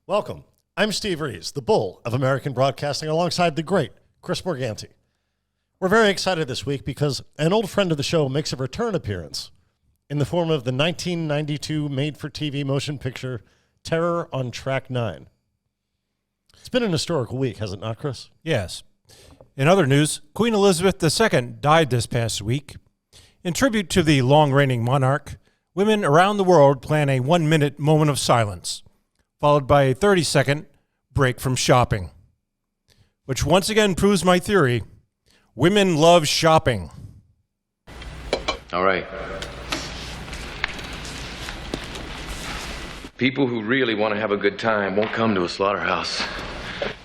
Welcome. I'm Steve Rees, the bull of American broadcasting, alongside the great Chris Morganti. We're very excited this week because an old friend of the show makes a return appearance in the form of the 1992 made-for-TV motion picture Terror on Track 9. It's been an historical week, has it not, Chris? Yes. In other news, Queen Elizabeth II died this past week. In tribute to the long-reigning monarch, women around the world plan a 1-minute moment of silence, followed by a 30-second break from shopping, which once again proves my theory: women love shopping. All right. People who really want to have a good time won't come to a slaughterhouse.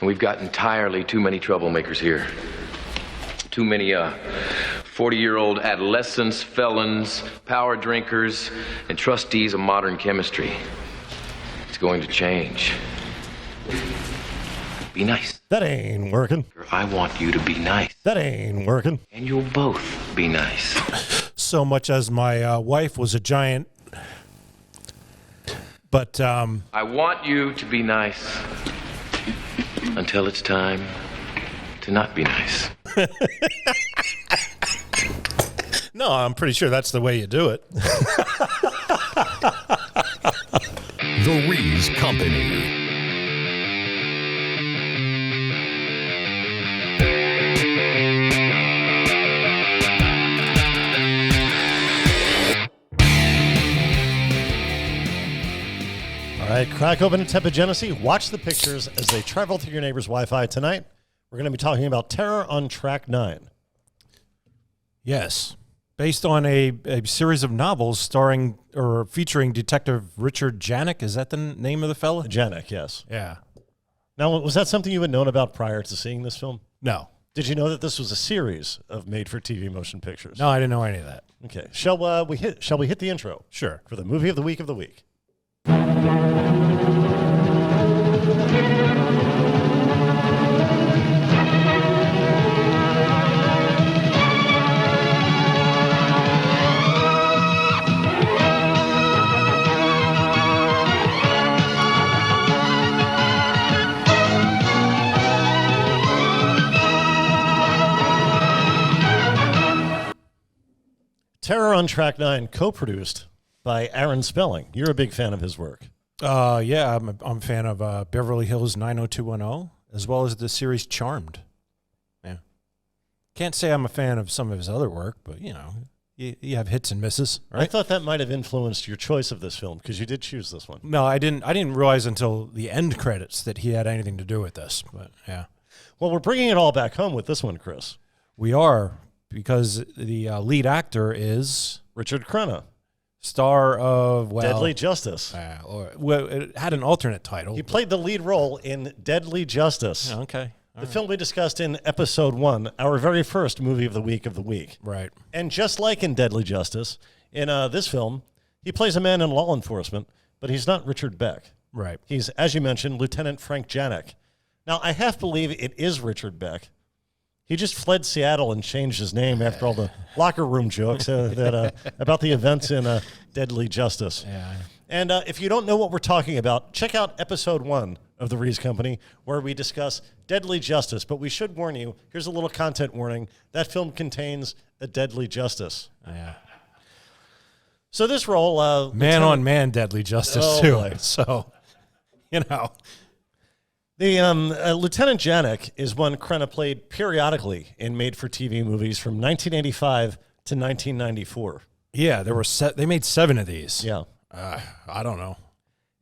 And we've got entirely too many troublemakers here. Too many 40-year-old adolescents, felons, power drinkers, and trustees of modern chemistry. It's going to change. Be nice. That ain't working. I want you to be nice. That ain't working. And you'll both be nice. So much as my wife was a giant. But I want you to be nice until it's time to not be nice. no, I'm pretty sure that's the way you do it. The Rees Company. All right, crack open a tepid Genesee. Watch the pictures as they travel through your neighbor's Wi-Fi. Tonight, we're going to be talking about Terror on Track 9. Yes. Based on a series of novels starring or featuring Detective Richard Janek. Is that the name of the fella? Janek, yes. Yeah. Now, was that something you had known about prior to seeing this film? No. Did you know that this was a series of made-for-TV motion pictures? No, I didn't know any of that. Okay. Shall we hit the intro? Sure. For the movie of the week of the week. Terror on Track 9, co-produced by Aaron Spelling. You're a big fan of his work. Yeah, I'm a fan of Beverly Hills 90210, as well as the series Charmed. Yeah. Can't say I'm a fan of some of his other work, but, you know, you have hits and misses, right? I thought that might have influenced your choice of this film, because you did choose this one. No, I didn't realize until the end credits that he had anything to do with this, but, yeah. Well, we're bringing it all back home with this one, Chris. We are, because the lead actor is Richard Crenna. Star of, Deadly Justice. It had an alternate title. He played the lead role in Deadly Justice. Yeah, okay. The film we discussed in episode 1, our very first movie of the week. Right. And just like in Deadly Justice, in this film, he plays a man in law enforcement, but he's not Richard Beck. Right. He's, as you mentioned, Lieutenant Frank Janek. Now, I half believe it is Richard Beck. He just fled Seattle and changed his name after all the locker room jokes about the events in Deadly Justice. Yeah. And if you don't know what we're talking about, check out episode 1 of The Rees Company, where we discuss Deadly Justice. But we should warn you, here's a little content warning. That film contains a Deadly Justice. Yeah. So this role... man-on-man Deadly Justice, too. Boy. So, you know... The Lieutenant Janek is one Crenna played periodically in made-for-TV movies from 1985 to 1994. Yeah, they made 7 of these. Yeah. I don't know.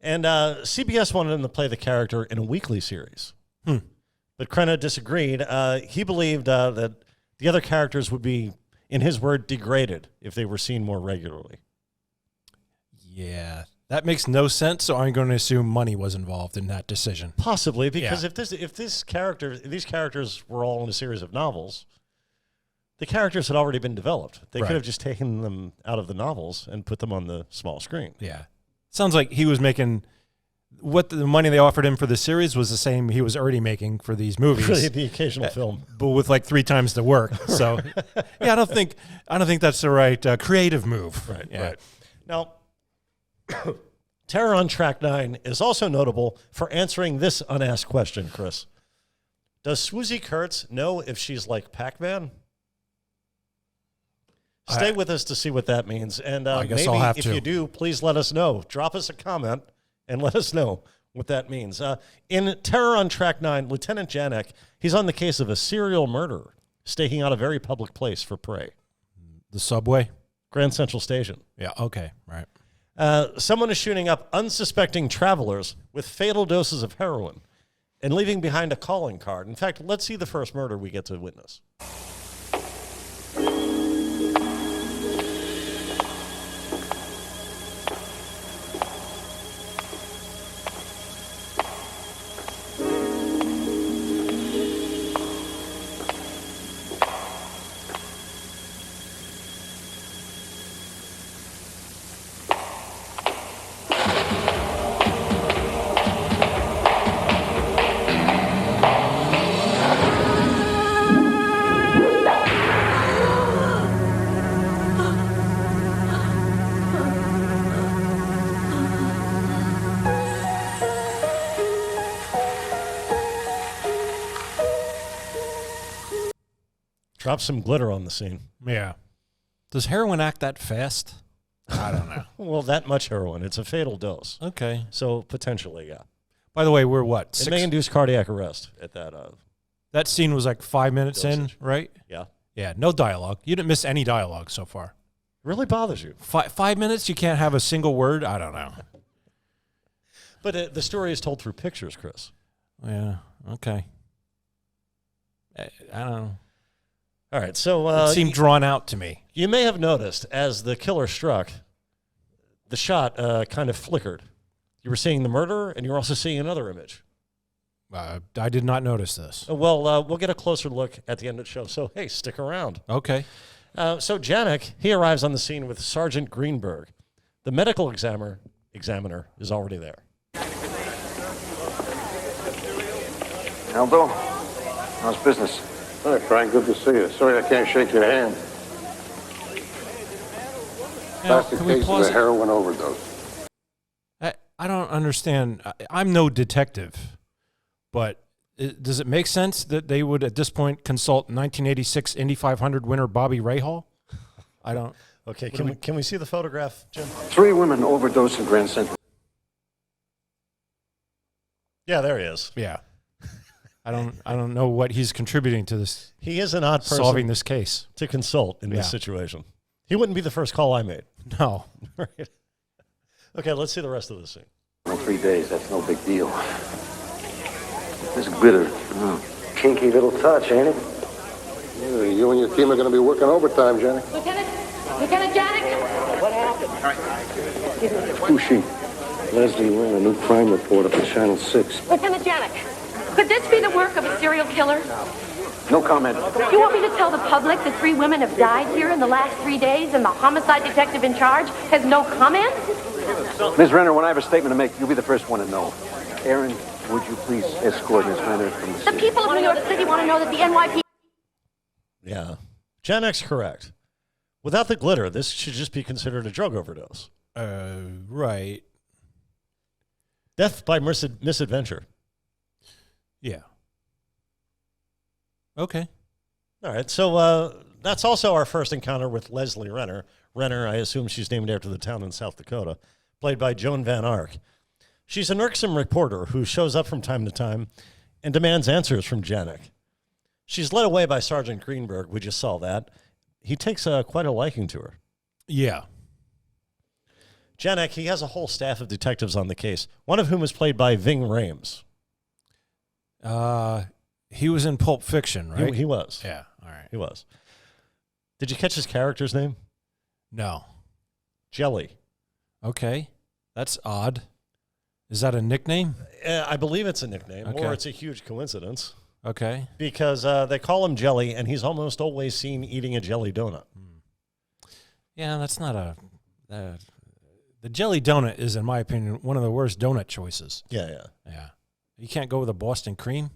And CBS wanted him to play the character in a weekly series. But Crenna disagreed. He believed that the other characters would be, in his word, degraded if they were seen more regularly. Yeah. That makes no sense, so I'm going to assume money was involved in that decision. Possibly, because if these characters were all in a series of novels, the characters had already been developed. They could have just taken them out of the novels and put them on the small screen. Yeah. Sounds like he was making what the money they offered him for the series was the same he was already making for these movies. For the occasional film. But with like 3 times the work. So yeah, I don't think that's the right creative move. Right. Yeah. Right. Now Terror on Track 9 is also notable for answering this unasked question, Chris. Does Swoozie Kurtz know if she's like Pac-Man? Stay with us to see what that means. And I guess maybe I'll have if to. you do, please let us know. Drop us a comment and let us know what that means. In Terror on Track 9, Lieutenant Janek, he's on the case of a serial murderer staking out a very public place for prey. The subway? Grand Central Station. Yeah, okay, right. Someone is shooting up unsuspecting travelers with fatal doses of heroin and leaving behind a calling card. In fact, let's see the first murder we get to witness. Drop some glitter on the scene. Yeah. Does heroin act that fast? I don't know. Well, that much heroin. It's a fatal dose. Okay. So potentially, yeah. By the way, we're what? It may induce cardiac arrest at that. That scene was like 5 minutes Dosage. in, right? Yeah. Yeah, no dialogue. You didn't miss any dialogue so far. Really bothers you. 5 minutes, you can't have a single word? I don't know. But the story is told through pictures, Chris. Yeah, okay. I don't know. All right, so It seemed drawn out to me. you may have noticed as the killer struck, the shot kind of flickered. You were seeing the murderer, and you were also seeing another image. I did not notice this. Well, we'll get a closer look at the end of the show. So, hey, stick around. Okay. So Janek, he arrives on the scene with Sergeant Greenberg. The medical examiner is already there. Aldo, how's business? Hi, Frank. Good to see you. Sorry I can't shake your hand. Now, Classic can we case of pause a it? heroin overdose. I don't understand. I'm no detective, but does it make sense that they would, at this point, consult 1986 Indy 500 winner Bobby Rahal? I don't. Okay, can we see the photograph, Jim? 3 women overdosed in Grand Central. Yeah, there he is. Yeah. I don't know what he's contributing to this, He is an odd person solving this case. to consult in this situation. He wouldn't be the first call I made. No. Right. Okay, let's see the rest of the scene. In 3 days, that's no big deal. This glitter, kinky little touch, ain't it? Yeah, you and your team are going to be working overtime, Janek. Lieutenant Janek? What happened? Who's she? Leslie ran a new crime reporter for Channel 6. Lieutenant Janek, could this be the work of a serial killer? No comment. You want me to tell the public that 3 women have died here in the last 3 days and the homicide detective in charge has no comment? Ms. Renner, when I have a statement to make, you'll be the first one to know. Aaron, would you please escort Ms. Renner from the The scene? people of New York City want to know that the NYPD... Yeah. Janek's correct. Without the glitter, this should just be considered a drug overdose. Right. Death by misadventure. Yeah. Okay. All right, so that's also our first encounter with Leslie Renner. Renner, I assume she's named after the town in South Dakota, played by Joan Van Ark. She's an irksome reporter who shows up from time to time and demands answers from Janek. She's led away by Sergeant Greenberg. We just saw that. He takes quite a liking to her. Yeah. Janek, he has a whole staff of detectives on the case, one of whom is played by Ving Rhames. He was in Pulp Fiction, right? He was. Yeah. All right. He was. Did you catch his character's name? No. Jelly. Okay. That's odd. Is that a nickname? I believe it's a nickname, Okay. or it's a huge coincidence, Okay. because they call him Jelly, and he's almost always seen eating a jelly donut. Yeah, that's not a... the jelly donut is, in my opinion, one of the worst donut choices. Yeah. Yeah. You can't go with a Boston cream?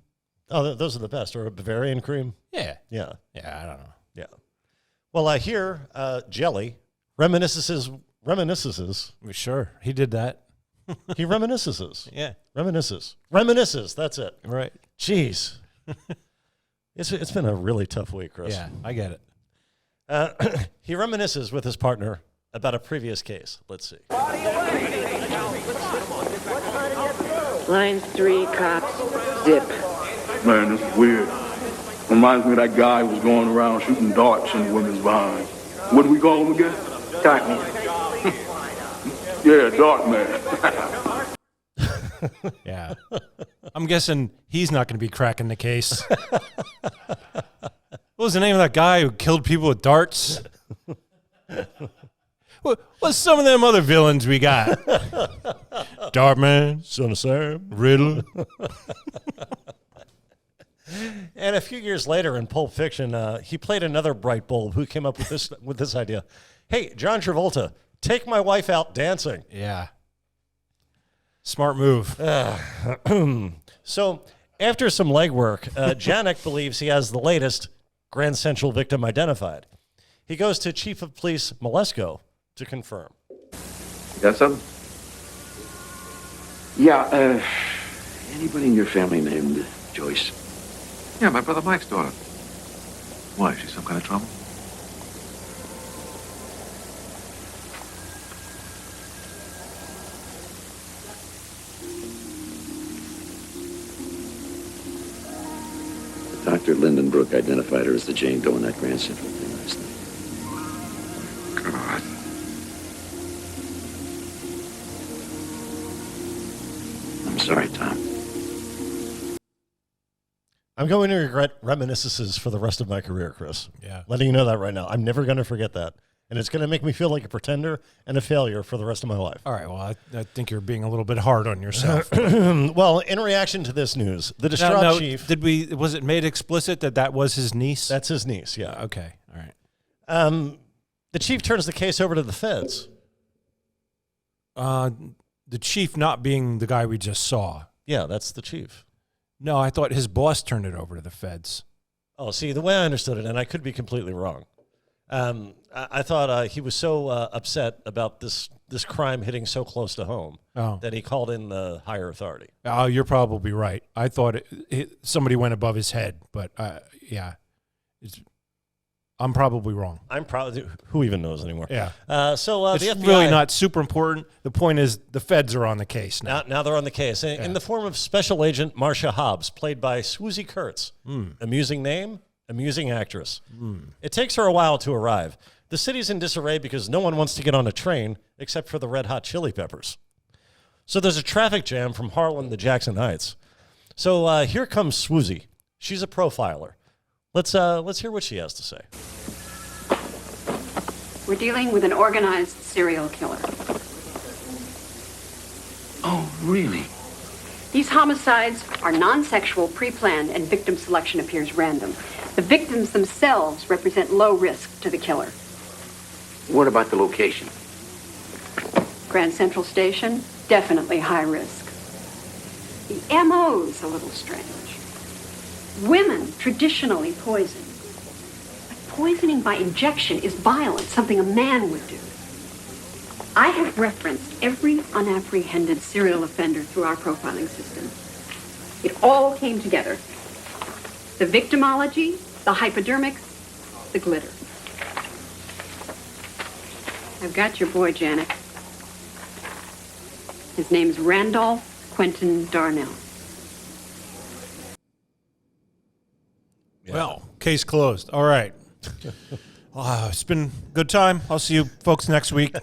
Oh, those are the best. Or a Bavarian cream. Yeah. Yeah. Yeah, I don't know. Yeah. Well, I hear Jelly reminisces. Sure, he did that. He reminisces. Yeah. Reminisces. That's it. Right. Jeez. It's been a really tough week, Chris. Yeah, I get it. He reminisces with his partner about a previous case. Let's see. Line 3, cops. Zip. Man, this is weird. Reminds me of that guy who was going around shooting darts in the women's behind. What do we call him again? Darkman. Yeah, Dart Man. Yeah. I'm guessing he's not going to be cracking the case. What was the name of that guy who killed people with darts? What's some of them other villains we got? Dartman, Son of Sam. Riddler. And a few years later in Pulp Fiction, he played another bright bulb who came up with this idea. Hey, John Travolta, take my wife out dancing. Yeah. Smart move. So after some legwork, Janek believes he has the latest Grand Central victim identified. He goes to Chief of Police Malesko to confirm. Got something? Yeah, anybody in your family named Joyce? Yeah, my brother Mike's daughter. Why, is she some kind of trouble? Dr. Lindenbrook identified her as the Jane Doe in that Grand Central thing last night. God. I'm sorry, Tom. I'm going to regret reminiscences for the rest of my career, Chris. Yeah. Letting you know that right now. I'm never going to forget that. And it's going to make me feel like a pretender and a failure for the rest of my life. All right, well, I think you're being a little bit hard on yourself. Well, in reaction to this news, the distraught chief... Was it made explicit that was his niece? That's his niece, yeah. Okay, all right. The chief turns the case over to the feds. The chief not being the guy we just saw. Yeah, that's the chief. No, I thought his boss turned it over to the feds. Oh, see, the way I understood it, and I could be completely wrong, I thought he was so upset about this crime hitting so close to home that he called in the higher authority. Oh, you're probably right. I thought somebody went above his head, but yeah, I'm probably wrong. I'm probably who even knows anymore. Yeah. So it's the FBI, really not super important. The point is the feds are on the case now. Now they're on the case in the form of Special Agent Marcia Hobbs, played by Swoozie Kurtz. Amusing name, amusing actress. It takes her a while to arrive. The city's in disarray because no one wants to get on a train except for the Red Hot Chili Peppers. So there's a traffic jam from Harlem to Jackson Heights. So here comes Swoozie. She's a profiler. Let's hear what she has to say. We're dealing with an organized serial killer. Oh, really? These homicides are non-sexual, pre-planned, and victim selection appears random. The victims themselves represent low risk to the killer. What about the location? Grand Central Station, definitely high risk. The MO's a little strange. Women traditionally poisoned. But poisoning by injection is violent, something a man would do. I have referenced every unapprehended serial offender through our profiling system. It all came together. The victimology, the hypodermics, the glitter. I've got your boy, Janek. His name's Randolph Quentin Darnell. Yeah. Well, case closed. All right. It's been a good time. I'll see you folks next week.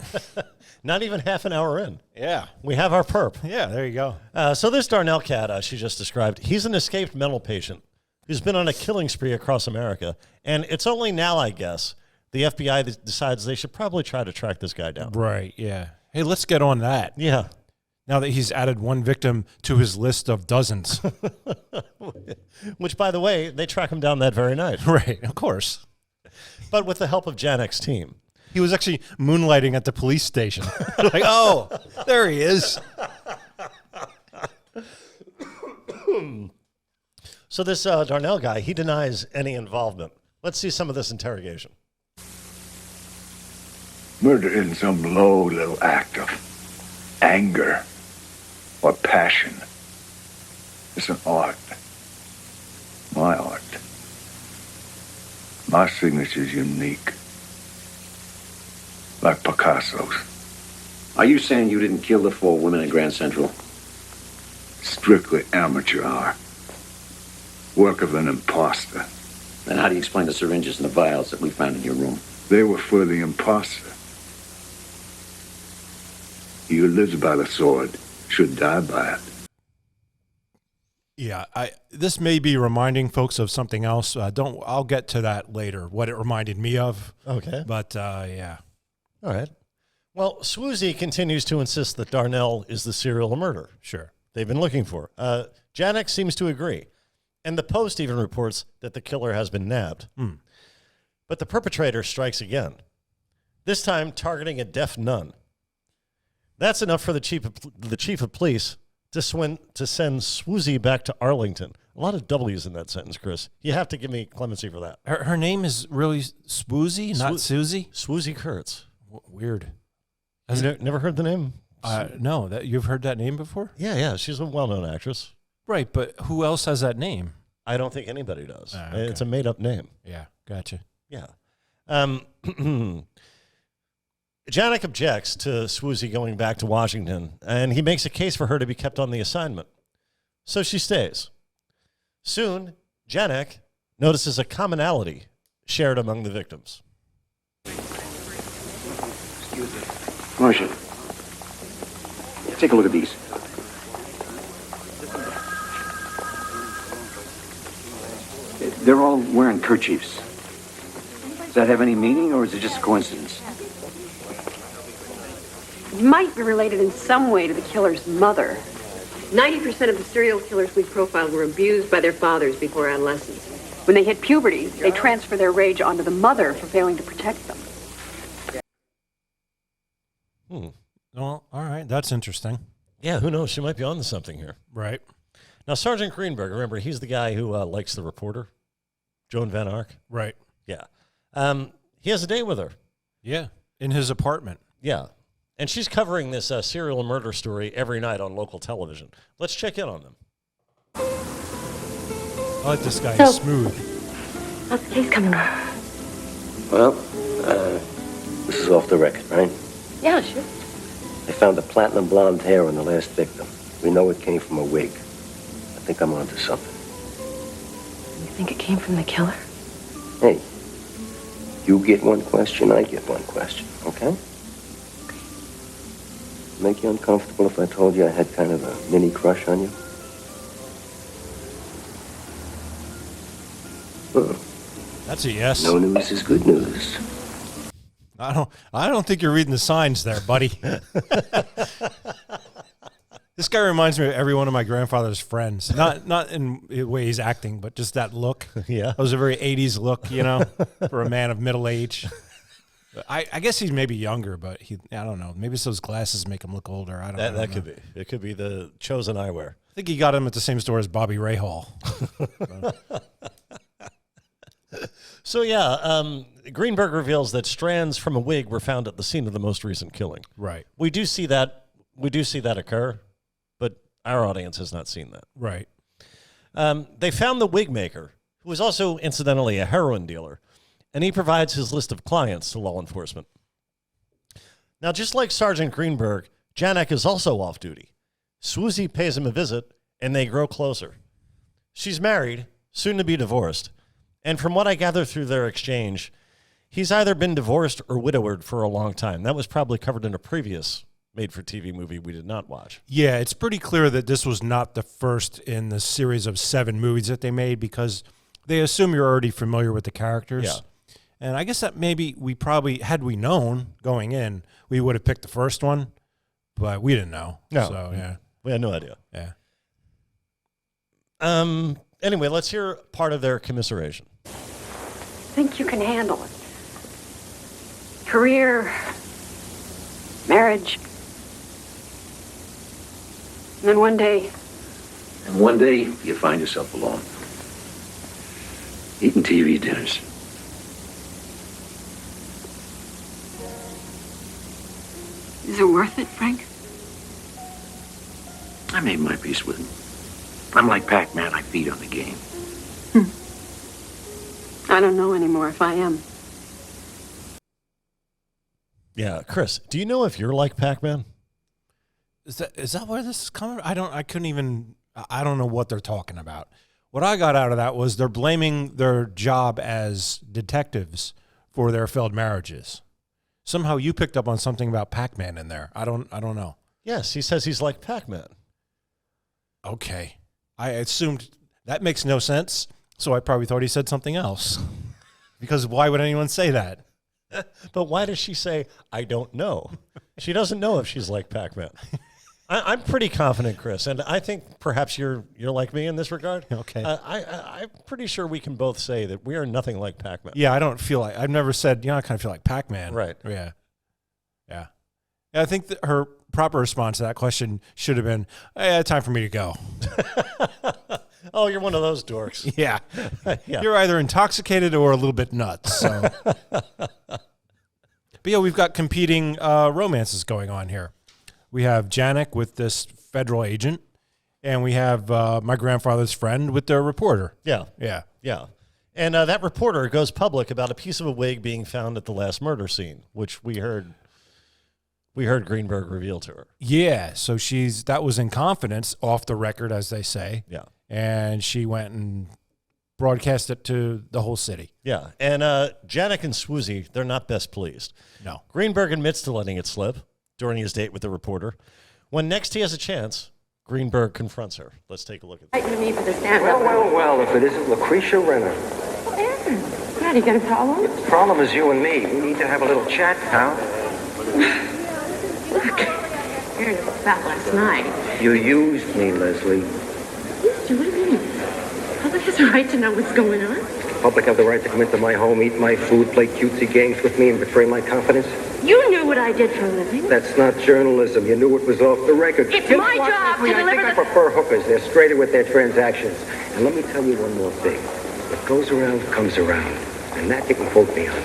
Not even half an hour in. Yeah. We have our perp. Yeah, there you go. So this Darnell cat she just described, he's an escaped mental patient who's been on a killing spree across America. And it's only now, I guess, the FBI decides they should probably try to track this guy down. Right, yeah. Hey, let's get on that. Yeah. Now that he's added one victim to his list of dozens. Which, by the way, they track him down that very night. Right, of course. But with the help of Janek's team. He was actually moonlighting at the police station. Like, oh, there he is. So this Darnell guy, he denies any involvement. Let's see some of this interrogation. Murder isn't some low little act of anger. or passion. It's an art. My art. My signature's unique. Like Picasso's. Are you saying you didn't kill the 4 women at Grand Central? Strictly amateur hour. Work of an imposter. Then how do you explain the syringes and the vials that we found in your room? They were for the imposter. He who lives by the sword should die by it. Yeah, this may be reminding folks of something else. I'll get to that later, what it reminded me of. Okay. But, yeah. All right. Well, Swoozie continues to insist that Darnell is the serial murderer. Sure. They've been looking for. Janek seems to agree. And the Post even reports that the killer has been nabbed. But the perpetrator strikes again, this time targeting a deaf nun. That's enough for the chief of police to send Swoozie back to Arlington. A lot of W's in that sentence, Chris. You have to give me clemency for that. Her name is really Swoozie, not Susie? Swoozie Kurtz. Weird. Have you never heard the name? No, you've heard that name before? Yeah. She's a well-known actress. Right, but who else has that name? I don't think anybody does. Okay. It's a made-up name. Yeah, gotcha. Yeah. Janek objects to Swoozie going back to Washington, and he makes a case for her to be kept on the assignment. So she stays. Soon, Janek notices a commonality shared among the victims. Marcia, take a look at these. They're all wearing kerchiefs. Does that have any meaning, or is it just a coincidence? It might be related in some way to the killer's mother. 90% of the serial killers we profiled were abused by their fathers before adolescence. When they hit puberty, they transfer their rage onto the mother for failing to protect them. Well, all right. That's interesting. Yeah, who knows? She might be on to something here. Right. Now, Sergeant Greenberg, remember, he's the guy who likes the reporter, Joan Van Ark. Right. Yeah. He has a date with her. Yeah, in his apartment. Yeah. And she's covering this serial murder story every night on local television. Let's check in on them. I like this guy. He's smooth. How's the case coming on? Well, this is off the record, right? Yeah, sure. They found the platinum blonde hair on the last victim. We know it came from a wig. I think I'm onto something. You think it came from the killer? Hey, you get one question, I get one question, okay? Make you uncomfortable if I told you I had kind of a mini crush on you? That's a yes. No news is good news. I don't think you're reading the signs there, buddy. This guy reminds me of every one of my grandfather's friends. Not in the way he's acting, but just that look. Yeah. That was a very 80s look, for a man of middle age. I guess he's maybe younger, but I don't know. Maybe it's those glasses make him look older. I don't know. That could be. It could be the chosen eyewear. I think he got him at the same store as Bobby Rahal. So, yeah, Greenberg reveals that strands from a wig were found at the scene of the most recent killing. Right. We do see that occur, but our audience has not seen that. Right. They found the wig maker, who was also, incidentally, a heroin dealer, and he provides his list of clients to law enforcement. Now, just like Sergeant Greenberg, Janek is also off duty. Swoozie pays him a visit, and they grow closer. She's married, soon to be divorced, and from what I gather through their exchange, he's either been divorced or widowed for a long time. That was probably covered in a previous made-for-TV movie we did not watch. Yeah, it's pretty clear that this was not the first in the series of 7 movies that they made because they assume you're already familiar with the characters. Yeah. And I guess that maybe we probably, had we known going in, we would have picked the first one, but we didn't know. No. So, yeah. We had no idea. Yeah. Anyway, let's hear part of their commiseration. Think you can handle it? Career, marriage, and then one day... And one day, you find yourself alone. Eating TV dinners. Is it worth it, Frank? I made my peace with him. I'm like Pac-Man. I feed on the game. I don't know anymore if I am. Yeah, Chris, do you know if you're like Pac-Man? Is that where this is coming? I don't know what they're talking about. What I got out of that was they're blaming their job as detectives for their failed marriages. Somehow you picked up on something about Pac-Man in there. I don't know. Yes, he says he's like Pac-Man. Okay. I assumed that makes no sense, so I probably thought he said something else. Because why would anyone say that? But why does she say, I don't know? She doesn't know if she's like Pac-Man. I'm pretty confident, Chris, and I think perhaps you're like me in this regard. Okay. I'm pretty sure we can both say that we are nothing like Pac-Man. Yeah, I don't feel like, I've never said, I kind of feel like Pac-Man. Right. Yeah. I think that her proper response to that question should have been, hey, time for me to go. Oh, you're one of those dorks. Yeah. Yeah. You're either intoxicated or a little bit nuts. So. But yeah, we've got competing romances going on here. We have Janek with this federal agent, and we have my grandfather's friend with their reporter. Yeah. And that reporter goes public about a piece of a wig being found at the last murder scene, which we heard Greenberg reveal to her. Yeah, so that was in confidence, off the record, as they say. Yeah. And she went and broadcast it to the whole city. Yeah, and Janek and Swoozie, they're not best pleased. No. Greenberg admits to letting it slip during his date with the reporter. When next he has a chance, Greenberg confronts her. Let's take a look at that. You need for the stand-up. Well, if it isn't Lucretia Renner. Well, Aaron, God, you got a problem? The problem is you and me. We need to have a little chat now. Look, Aaron, it was about last night. You used me, Leslie. What do you mean? The public has a right to know what's going on. The public have the right to come into my home, eat my food, play cutesy games with me, and betray my confidence? You knew what I did for a living. That's not journalism. You knew it was off the record. It's my job to deliver I prefer hookers. They're straighter with their transactions. And let me tell you one more thing. What goes around comes around. And that you can quote me on.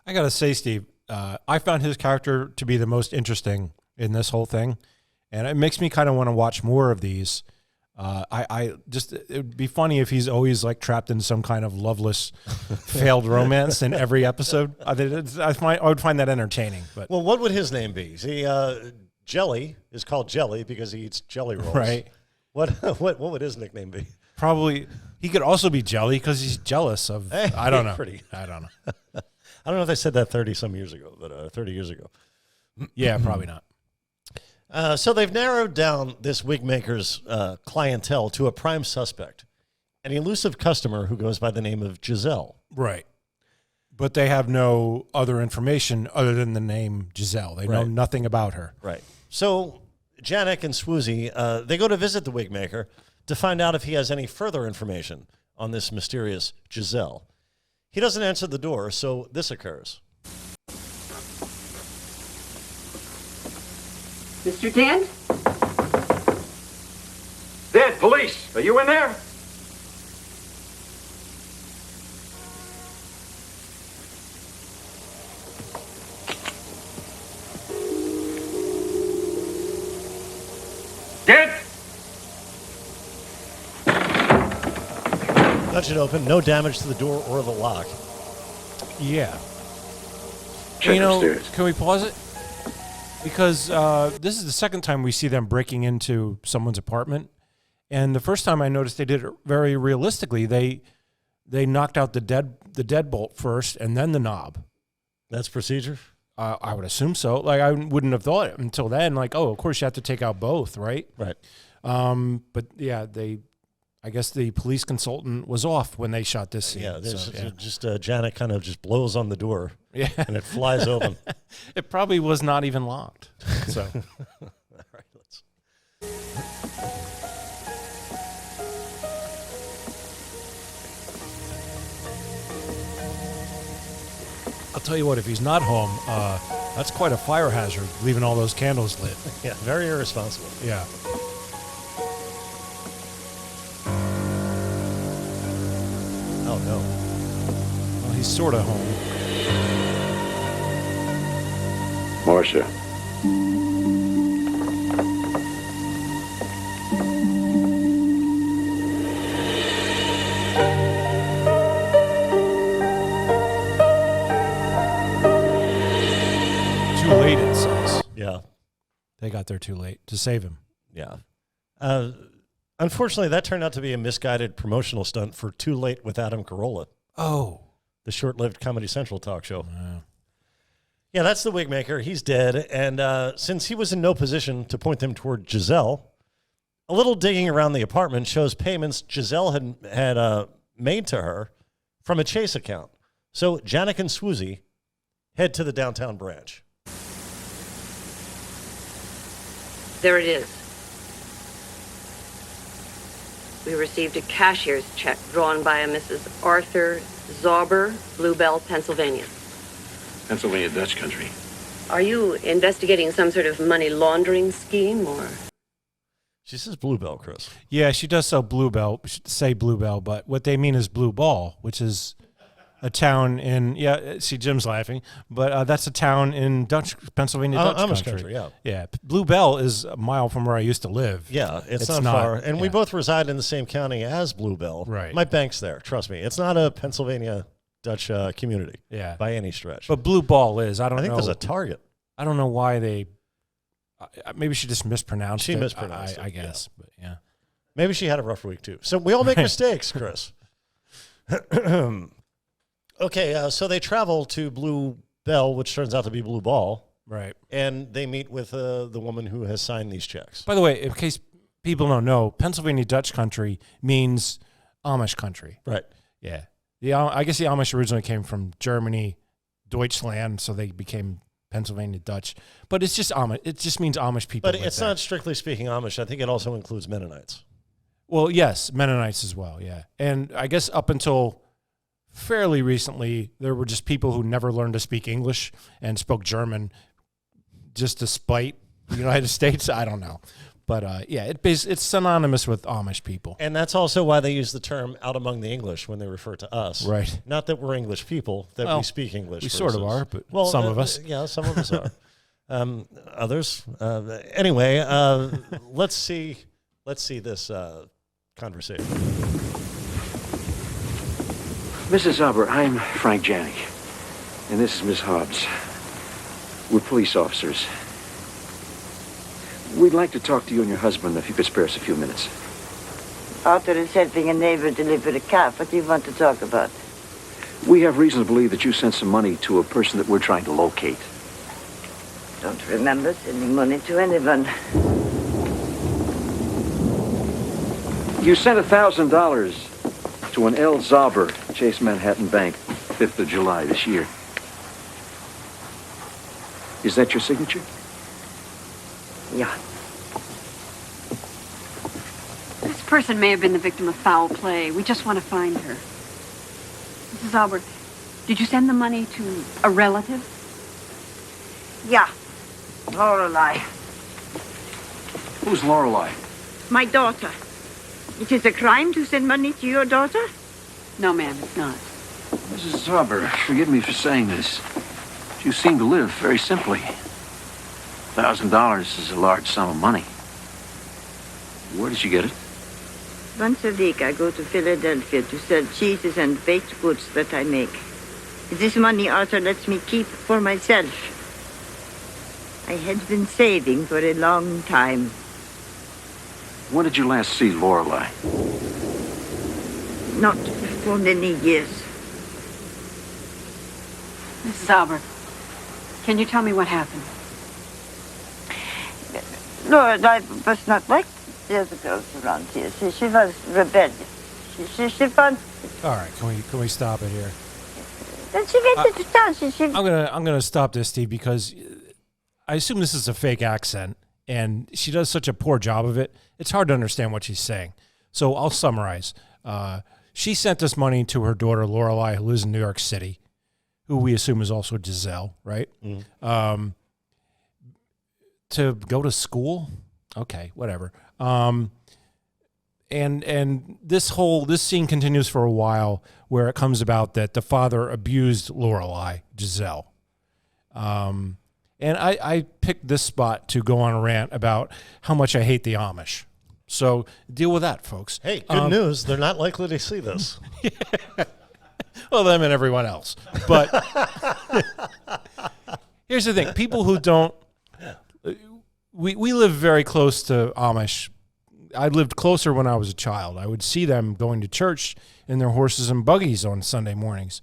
I got to say, Steve, I found his character to be the most interesting in this whole thing. And it makes me kind of want to watch more of these. It would be funny if he's always like trapped in some kind of loveless, failed romance in every episode. I would find that entertaining. But well, what would his name be? See, Jelly is called Jelly because he eats jelly rolls. Right. What would his nickname be? Probably he could also be Jelly because he's jealous of. I don't know. I don't know. I don't know if they said that 30-some years ago, but 30 years ago. Yeah, probably not. So they've narrowed down this wig maker's clientele to a prime suspect, an elusive customer who goes by the name of Giselle. Right. But they have no other information other than the name Giselle. They know nothing about her. Right. So Janek and Swoozie, they go to visit the wig maker to find out if he has any further information on this mysterious Giselle. He doesn't answer the door, so this occurs. Mr. Dent? Dad, police, are you in there? Dad? Touch it open, no damage to the door or the lock. Yeah. Check upstairs. Can we pause it? Because this is the second time we see them breaking into someone's apartment. And the first time I noticed they did it very realistically. They knocked out the deadbolt first and then the knob. That's procedure? I would assume so. Like, I wouldn't have thought until then, like, oh, of course you have to take out both, right? Right. But yeah, I guess the police consultant was off when they shot this scene. Yeah, just Janet kind of just blows on the door. Yeah. And it flies open. It probably was not even locked. So, all right, let's. I'll tell you what, if he's not home, that's quite a fire hazard, leaving all those candles lit. Yeah, very irresponsible. Yeah. Oh, no. Well, he's sort of home. Marcia. Too late, it says. Yeah. They got there too late to save him. Yeah. Unfortunately, that turned out to be a misguided promotional stunt for Too Late with Adam Carolla. Oh. The short-lived Comedy Central talk show. Yeah, that's the wig maker. He's dead. And since he was in no position to point them toward Giselle, a little digging around the apartment shows payments Giselle had made to her from a Chase account. So Janek and Swoozie head to the downtown branch. There it is. We received a cashier's check drawn by a Mrs. Arthur Zauber, Bluebell, Pennsylvania. Pennsylvania Dutch country. Are you investigating some sort of money laundering scheme, or? She says Bluebell, Chris. Yeah, she does say Bluebell, but what they mean is Blue Ball, which is a town in, see, Jim's laughing, but that's a town in Pennsylvania Dutch Amish country. yeah. Yeah, Bluebell is a mile from where I used to live. Yeah, it's not far. And we both reside in the same county as Bluebell. Right. My bank's there, trust me. It's not a Pennsylvania Dutch community by any stretch. But Blue Ball is. I think there's a Target. I don't know why they, maybe she just mispronounced it. She mispronounced it. I guess, but yeah. Maybe she had a rough week too. So we all make mistakes, Chris. Okay, so they travel to Blue Bell, which turns out to be Blue Ball. Right. And they meet with the woman who has signed these checks. By the way, in case people don't know, Pennsylvania Dutch country means Amish country. Right. Yeah. I guess the Amish originally came from Germany, Deutschland, so they became Pennsylvania Dutch. But it's just Amish. It just means Amish people. But it's not strictly speaking Amish. I think it also includes Mennonites. Well, yes, Mennonites as well, yeah. And I guess up until fairly recently, there were just people who never learned to speak English and spoke German just to spite the United States. I don't know. But yeah, it's synonymous with Amish people. And that's also why they use the term out among the English when they refer to us. Right. Not that we're English people, that we speak English. We sort of are, but some of us. Yeah, some of us are. Others. Anyway, let's see this conversation. Mrs. Zauber, I'm Frank Janek, and this is Miss Hobbs. We're police officers. We'd like to talk to you and your husband if you could spare us a few minutes. Arthur is helping a neighbor deliver a calf. What do you want to talk about? We have reason to believe that you sent some money to a person that we're trying to locate. Don't remember sending money to anyone. You sent $1,000 to an L. Zauber, Chase Manhattan Bank, 5th of July this year. Is that your signature? Yeah. This person may have been the victim of foul play. We just want to find her. Mrs. Zauber, did you send the money to a relative? Yeah. Lorelei. Who's Lorelei? My daughter. It is a crime to send money to your daughter? No, ma'am, it's not. Mrs. Zauber, forgive me for saying this. You seem to live very simply. $1,000 is a large sum of money. Where did you get it? Once a week I go to Philadelphia to sell cheeses and baked goods that I make. This money Arthur lets me keep for myself. I had been saving for a long time. When did you last see Lorelei? Not for many years. Mrs. Zauber, can you tell me what happened? Lorelei was not like the other girls around here. She was rebellious. She found... All right, can we stop it here? Then she went into town. I'm gonna stop this, Steve, because I assume this is a fake accent, and she does such a poor job of it. It's hard to understand what she's saying. So I'll summarize. She sent this money to her daughter Lorelei, who lives in New York City, who we assume is also Giselle, right? Mm. To go to school. Okay, whatever. And this scene continues for a while, where it comes about that the father abused Lorelei, Giselle. And And I picked this spot to go on a rant about how much I hate the Amish. So deal with that, folks. Hey, good news. They're not likely to see this. Well, them and everyone else. But here's the thing. People who don't... We live very close to Amish. I lived closer when I was a child. I would see them going to church in their horses and buggies on Sunday mornings.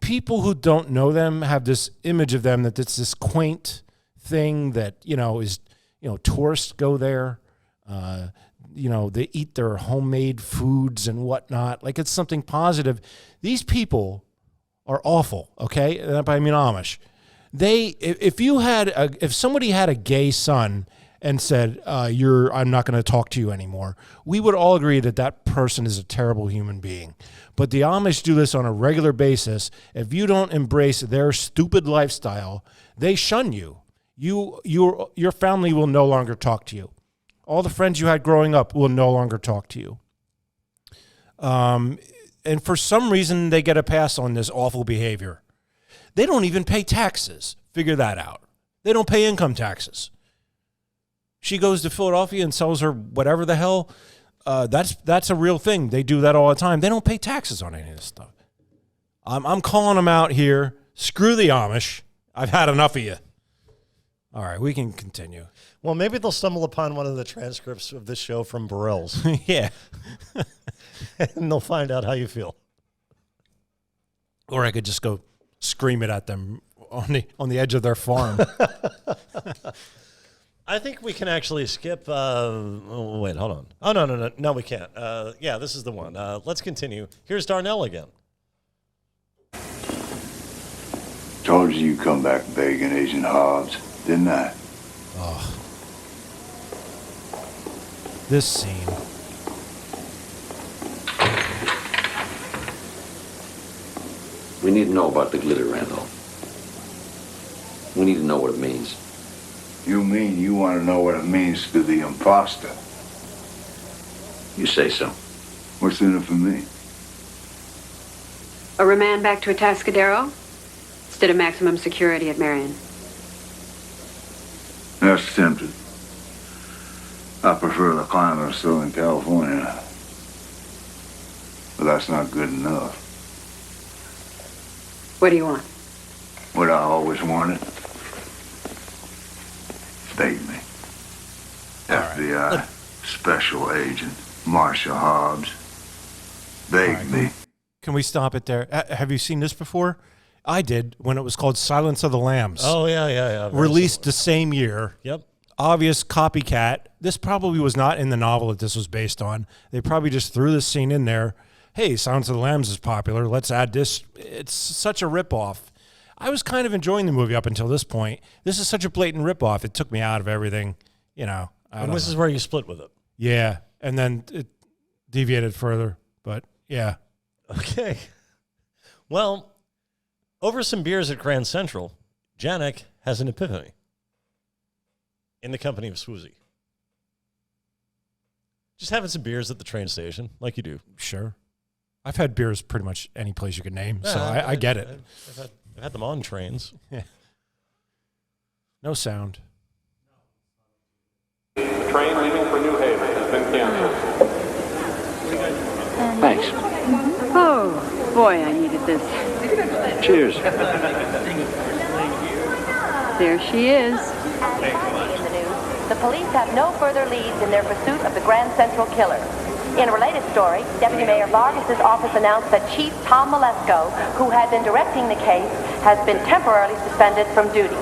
People who don't know them have this image of them that it's this quaint thing that, is, tourists go there. They eat their homemade foods and whatnot. Like it's something positive. These people are awful, okay? I mean Amish. If somebody had a gay son and said, I'm not going to talk to you anymore, we would all agree that that person is a terrible human being. But the Amish do this on a regular basis. If you don't embrace their stupid lifestyle, they shun you. Your family will no longer talk to you. All the friends you had growing up will no longer talk to you. And for some reason, they get a pass on this awful behavior. They don't even pay taxes. Figure that out. They don't pay income taxes. She goes to Philadelphia and sells her whatever the hell. That's a real thing. They do that all the time. They don't pay taxes on any of this stuff. I'm calling them out here. Screw the Amish. I've had enough of you. All right, we can continue. Well, maybe they'll stumble upon one of the transcripts of this show from Burrell's. Yeah. And they'll find out how you feel. Or I could just go scream it at them on the edge of their farm. I think we can actually skip. Wait, hold on. Oh, no, we can't. Yeah, this is the one. Let's continue. Here's Darnell again. Told you you'd come back begging, Agent Hobbs, didn't I? Oh. This scene. We need to know about the glitter, Randall. We need to know what it means. You mean you want to know what it means to the imposter? You say so. What's in it for me? A remand back to Atascadero instead of maximum security at Marion. That's tempting. I prefer the climate of Southern California. But that's not good enough. What do you want? What I always wanted. Beg me. FBI, Special Agent, Marshall Hobbs. Beg me. Can we stop it there? Have you seen this before? I did when it was called Silence of the Lambs. Oh, yeah. Released the same year. Yep. Obvious copycat. This probably was not in the novel that this was based on. They probably just threw this scene in there. Hey, Silence of the Lambs is popular. Let's add this. It's such a ripoff. I was kind of enjoying the movie up until this point. This is such a blatant ripoff. It took me out of everything, And this is where you split with it. Yeah, and then it deviated further. But, yeah. Okay. Well, over some beers at Grand Central, Janek has an epiphany in the company of Swoozie. Just having some beers at the train station, like you do. Sure. I've had beers pretty much any place you could name, so I get it. I've had them on trains. Yeah. No sound. The train leaving for New Haven has been canceled. Thanks. Oh, boy, I needed this. Cheers. There she is. The police have no further leads in their pursuit of the Grand Central killer. In a related story, Deputy Mayor Vargas' office announced that Chief Tom Malesko, who had been directing the case, has been temporarily suspended from duty.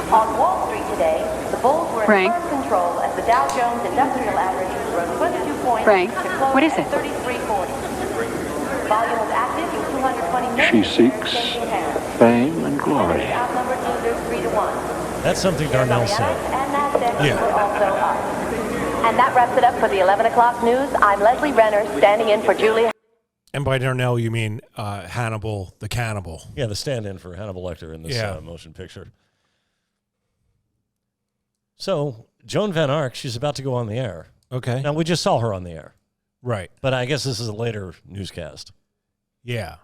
On Wall Street today, the bulls were in firm control as the Dow Jones Industrial Average rose 22 points to close what is at it? 3340. Volume was active with 220 million. She seeks fame and glory. Outnumbered losers 3-1. That's something Darnell said. Yeah. Also up. And that wraps it up for the 11 o'clock news. I'm Leslie Renner, standing in for Julie. And by Darnell, you mean Hannibal the Cannibal. Yeah, the stand-in for Hannibal Lecter in this motion picture. So, Joan Van Ark, she's about to go on the air. Okay. Now, we just saw her on the air. Right. But I guess this is a later newscast. Yeah.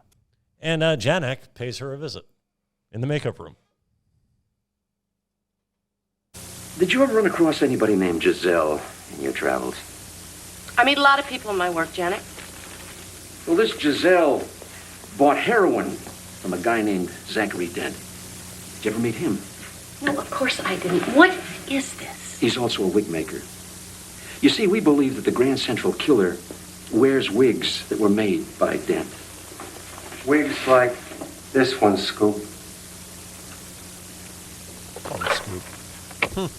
And Janek pays her a visit in the makeup room. Did you ever run across anybody named Giselle in your travels? I meet a lot of people in my work, Janet. Well, this Giselle bought heroin from a guy named Zachary Dent. Did you ever meet him? No, of course I didn't. What is this? He's also a wig maker. You see, we believe that the Grand Central Killer wears wigs that were made by Dent. Wigs like this one, Scoop.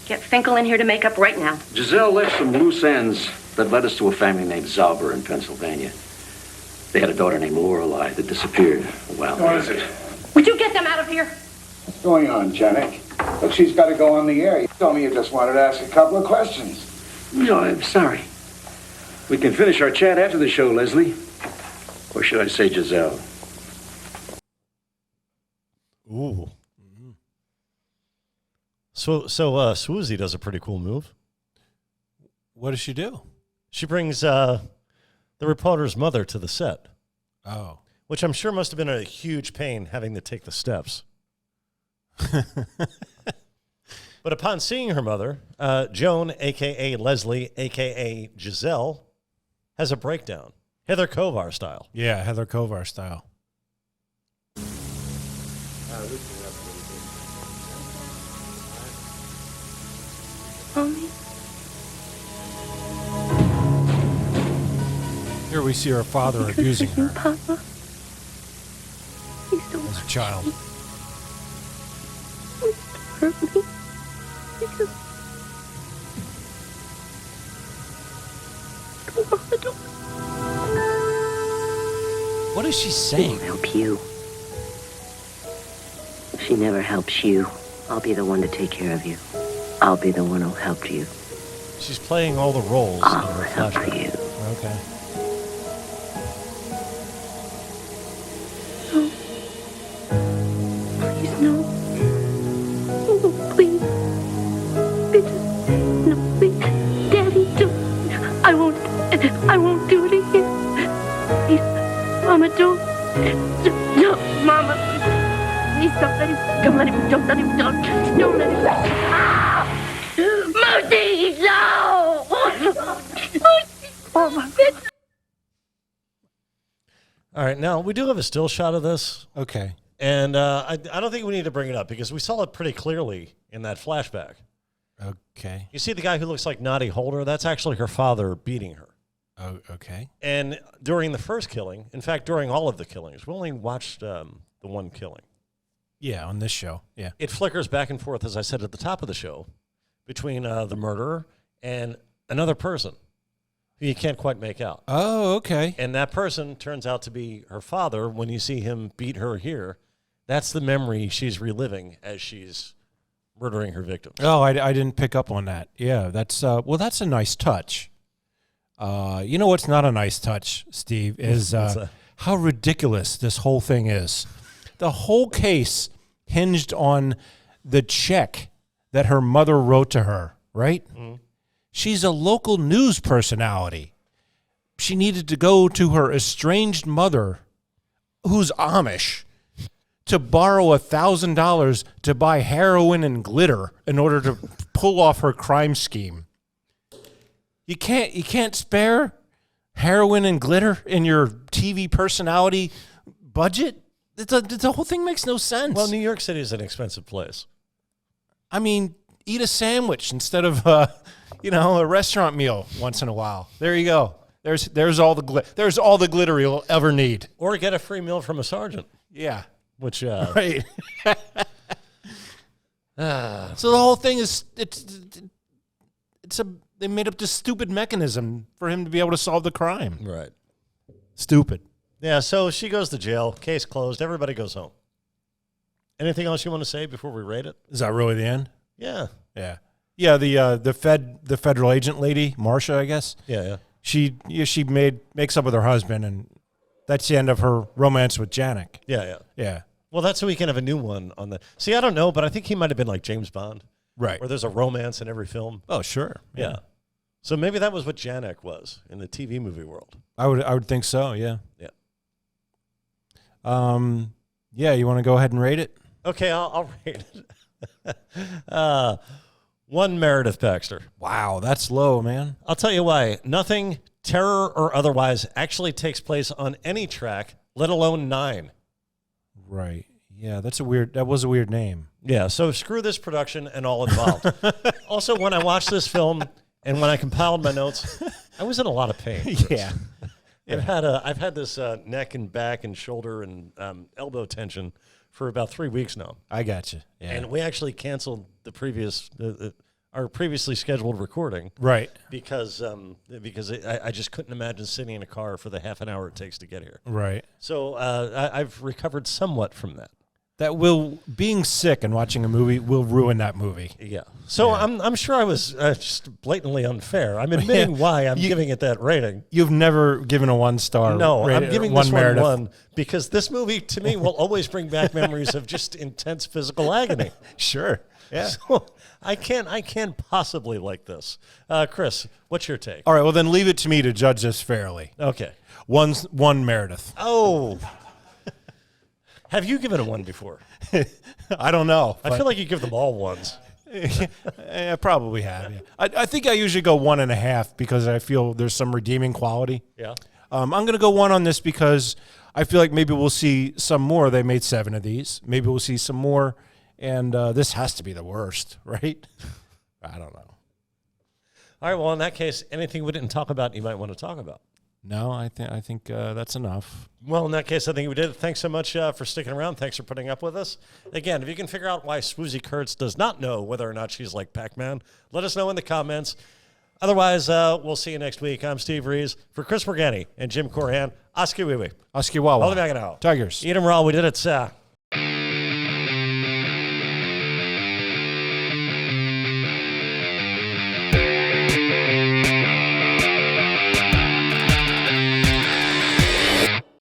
Get Finkel in here to make up right now. Giselle left some loose ends that led us to a family named Zauber in Pennsylvania. They had a daughter named Lorelei that disappeared a while ago. What is it? Would you get them out of here? What's going on, Janek? Look, she's got to go on the air. You told me you just wanted to ask a couple of questions. No, I'm sorry. We can finish our chat after the show, Leslie. Or should I say Giselle? Ooh. So Swoozie does a pretty cool move. What does she do? She brings the reporter's mother to the set. Oh. Which I'm sure must have been a huge pain having to take the steps. But upon seeing her mother, Joan, a.k.a. Leslie, a.k.a. Giselle, has a breakdown. Heather Kovar style. Yeah, Heather Kovar style. Mommy? Here we see her father abusing her Papa? Please don't as a child. hurt me. Because... Don't. What is she She saying? won't help you. If she never helps you, I'll be the one to take care of you. I'll be the one who'll help you. She's playing all the roles I'll in her help flashback. you. Okay. Please, no. Oh, please. No, please. Daddy, don't. I won't do it again. Please. Mama, don't. No, Mama. Please don't let him. Don't let him. Don't let him. Don't let him. Ah! Mercy, no! Mama. All right, now we do have a still shot of this. Okay. And I don't think we need to bring it up because we saw it pretty clearly in that flashback. Okay. You see the guy who looks like Noddy Holder? That's actually her father beating her. Oh, okay. And during the first killing, in fact, during all of the killings, we only watched the one killing. Yeah, on this show. Yeah. It flickers back and forth, as I said at the top of the show, between the murderer and another person who you can't quite make out. Oh, okay. And that person turns out to be her father. When you see him beat her here, that's the memory she's reliving as she's murdering her victims. Oh, I didn't pick up on that. Yeah, that's well, that's a nice touch. You know what's not a nice touch, Steve, is how ridiculous this whole thing is. The whole case hinged on the check that her mother wrote to her, right? Mm-hmm. She's a local news personality. She needed to go to her estranged mother, who's Amish, to borrow $1,000 to buy heroin and glitter in order to pull off her crime scheme. You can't spare heroin and glitter in your TV personality budget? The whole thing makes no sense. Well, New York City is an expensive place. I mean, eat a sandwich instead of a restaurant meal once in a while. There you go. There's all the glitter you'll ever need. Or get a free meal from a sergeant. Yeah. Which right. So the whole thing is they made up this stupid mechanism for him to be able to solve the crime. Right. Stupid. Yeah, so she goes to jail, case closed, everybody goes home. Anything else you want to say before we rate it? Is that really the end? Yeah. Yeah. Yeah, the federal agent lady, Marcia, I guess. Yeah. She makes up with her husband, and that's the end of her romance with Janek. Yeah. Well, that's so we can have a new one on the. See, I don't know, but I think he might have been like James Bond, right? Where there's a romance in every film. Oh, sure. Yeah. So maybe that was what Janek was in the TV movie world. I would think so. Yeah. Yeah. Yeah. You want to go ahead and rate it? Okay, I'll rate it. 1 Meredith Baxter. Wow, that's low, man. I'll tell you why. Nothing, terror or otherwise, actually takes place on any track, let alone 9. Right. Yeah, that was a weird name. Yeah, so screw this production and all involved. Also, when I watched this film and when I compiled my notes, I was in a lot of pain. Yeah. I've had this neck and back and shoulder and elbow tension for about 3 weeks now. I got you. Yeah. And we actually canceled our previously scheduled recording, right? Because I just couldn't imagine sitting in a car for the half an hour it takes to get here. Right. So I've recovered somewhat from that. Being sick and watching a movie will ruin that movie. Yeah. So yeah. I'm sure I was just blatantly unfair. I'm admitting why I'm giving it that rating. You've never given a 1-star. No, rating, I'm giving this one 1 because this movie to me will always bring back memories of just intense physical agony. Sure. Yeah. So I can't possibly like this. Chris, what's your take? All right. Well, then leave it to me to judge this fairly. Okay. 1 Meredith. Oh. Have you given a 1 before? I don't know. I feel like you give them all 1s. I probably have. Yeah. I think I usually go 1.5 because I feel there's some redeeming quality. Yeah. I'm going to go 1 on this because I feel like maybe we'll see some more. They made 7 of these. Maybe we'll see some more, and this has to be the worst, right? I don't know. All right. Well, in that case, anything we didn't talk about, you might want to talk about. No, I think that's enough. Well, in that case, I think we did. Thanks so much for sticking around. Thanks for putting up with us. Again, if you can figure out why Swoozie Kurtz does not know whether or not she's like Pac-Man, let us know in the comments. Otherwise, we'll see you next week. I'm Steve Rees. For Chris Morgani and Jim Corhan, Oski Wiwi. Oski Wawa. All the back now. Tigers. Eat 'em raw. We did it.